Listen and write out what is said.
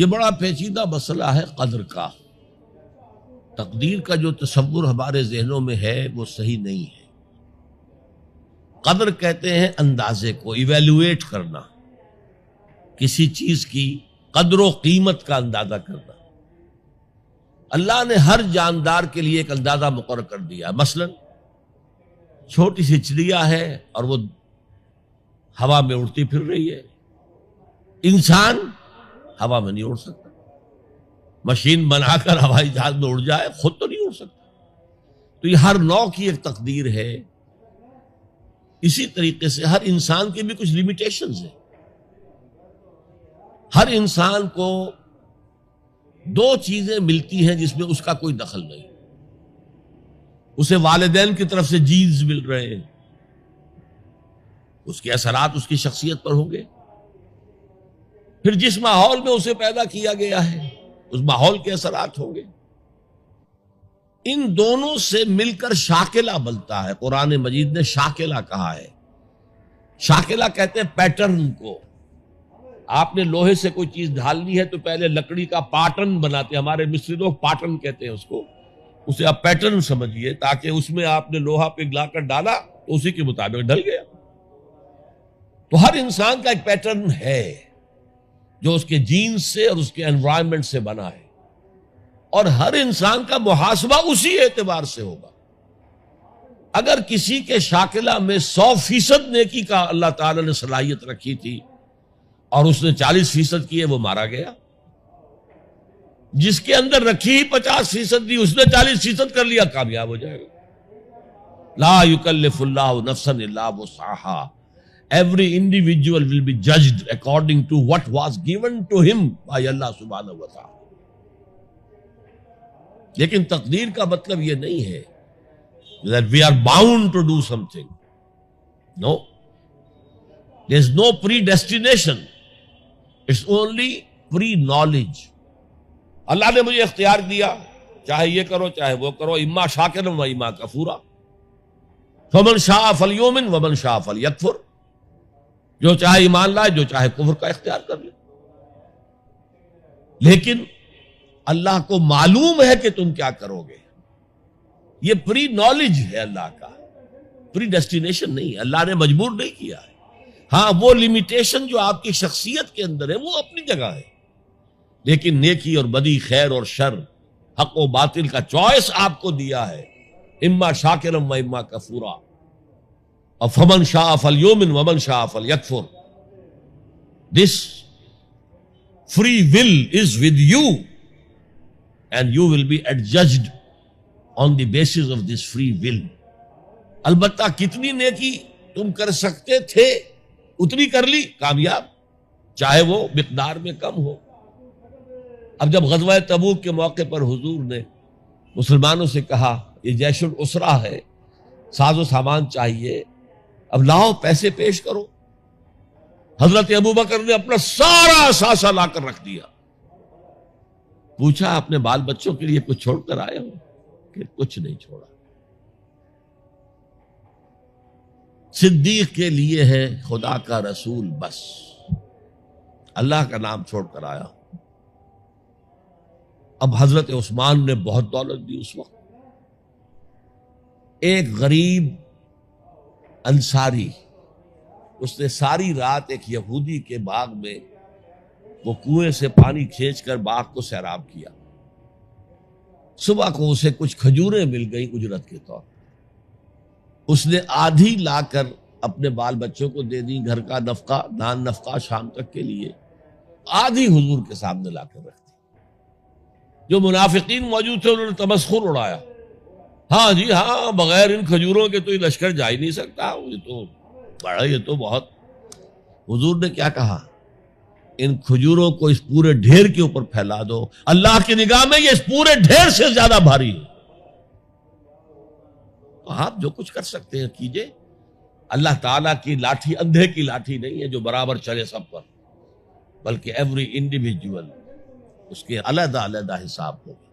یہ بڑا پیچیدہ مسئلہ ہے قدر کا. تقدیر کا جو تصور ہمارے ذہنوں میں ہے وہ صحیح نہیں ہے. قدر کہتے ہیں اندازے کو، ایویلویٹ کرنا، کسی چیز کی قدر و قیمت کا اندازہ کرنا. اللہ نے ہر جاندار کے لیے ایک اندازہ مقرر کر دیا. مثلا چھوٹی سی چڑیا ہے اور وہ ہوا میں اڑتی پھر رہی ہے. انسان ہوا میں نہیں اڑ سکتا. مشین بنا کر ہوائی جہاز میں اڑ جائے، خود تو نہیں اڑ سکتا. تو یہ ہر نوع کی ایک تقدیر ہے. اسی طریقے سے ہر انسان کی بھی کچھ لیمیٹیشنز ہیں. ہر انسان کو دو چیزیں ملتی ہیں جس میں اس کا کوئی دخل نہیں. اسے والدین کی طرف سے جینز مل رہے ہیں، اس کے اثرات اس کی شخصیت پر ہوں گے. پھر جس ماحول میں اسے پیدا کیا گیا ہے اس ماحول کے اثرات ہوں گے. ان دونوں سے مل کر شاکلہ بنتا ہے. قرآن مجید نے شاکلہ کہا ہے. شاکلہ کہتے ہیں پیٹرن کو. آپ نے لوہے سے کوئی چیز ڈھالنی ہے تو پہلے لکڑی کا پاٹرن بناتے ہیں. ہمارے مصری لوگ پاٹرن کہتے ہیں اس کو. اسے آپ پیٹرن سمجھیے تاکہ اس میں آپ نے لوہا پگھلا کر ڈالا تو اسی کے مطابق ڈھل گیا. تو ہر انسان کا ایک پیٹرن ہے جو اس کے جینز سے اور اس کے انوائرمنٹ سے بنا ہے، اور ہر انسان کا محاسبہ اسی اعتبار سے ہوگا. اگر کسی کے شاکلہ میں 100% نیکی کا اللہ تعالی نے صلاحیت رکھی تھی اور اس نے 40% کی ہے، وہ مارا گیا. جس کے اندر رکھی 50% دی، اس نے 40% کر لیا، کامیاب ہو جائے گا. لا یکلف اللہ نفسا الا وسعها. Every individual will be judged according to what was given to him by Allah subhanahu wa ta'ala. لیکن تقدیر کا مطلب یہ نہیں ہے that we are bound to do something. No. There is no predestination. It's only pre-knowledge. اللہ نے مجھے اختیار دیا، چاہے یہ کرو چاہے وہ کرو، اما شاکرا و اما کفورا. فمن شاء فلیؤمن ومن شاء فلیکفر. جو چاہے ایمان لائے، جو چاہے کفر کا اختیار کر لے. لیکن اللہ کو معلوم ہے کہ تم کیا کرو گے. یہ پری نالج ہے اللہ کا، پری ڈیسٹینیشن نہیں. اللہ نے مجبور نہیں کیا ہے. ہاں، وہ لمیٹیشن جو آپ کی شخصیت کے اندر ہے وہ اپنی جگہ ہے، لیکن نیکی اور بدی، خیر اور شر، حق و باطل کا چوائس آپ کو دیا ہے. اما شاکرا و اما کفورا. فمن شاء فلیؤمن ومن شاء فلیکفر. This free will is with you and you will be adjudged on the basis of this free will. البتہ کتنی نیکی تم کر سکتے تھے اتنی کر لی، کامیاب، چاہے وہ مقدار میں کم ہو. اب جب غزوہ تبوک کے موقع پر حضور نے مسلمانوں سے کہا یہ جیش الاسرہ ہے، ساز و سامان چاہیے، اب لاؤ پیسے پیش کرو. حضرت ابوبکر نے اپنا سارا اثاثہ لا کر رکھ دیا. پوچھا اپنے بال بچوں کے لیے کچھ چھوڑ کر آئے ہو؟ کہ کچھ نہیں چھوڑا. صدیق کے لیے ہے خدا کا رسول، بس اللہ کا نام چھوڑ کر آیا. اب حضرت عثمان نے بہت دولت دی اس وقت. ایک غریب انصاری، اس نے ساری رات ایک یہودی کے باغ میں وہ کنویں سے پانی کھینچ کر باغ کو سیراب کیا. صبح کو اسے کچھ کھجوریں مل گئیں اجرت کے طور پر. اس نے آدھی لا کر اپنے بال بچوں کو دے دی، گھر کا نفقہ، نان نفقہ شام تک کے لیے. آدھی حضور کے سامنے لا کر رکھ دی. جو منافقین موجود تھے انہوں نے تمسخر اڑایا. ہاں جی ہاں، بغیر ان کھجوروں کے تو یہ لشکر جا ہی نہیں سکتا، یہ تو بہت. حضور نے کیا کہا؟ ان کھجوروں کو اس پورے ڈھیر کے اوپر پھیلا دو، اللہ کی نگاہ میں یہ اس پورے ڈھیر سے زیادہ بھاری ہے. تو آپ جو کچھ کر سکتے ہیں کیجئے. اللہ تعالیٰ کی لاٹھی اندھے کی لاٹھی نہیں ہے جو برابر چلے سب پر، بلکہ ایوری انڈیویجول اس کے علیحدہ علیحدہ حساب ہوگا.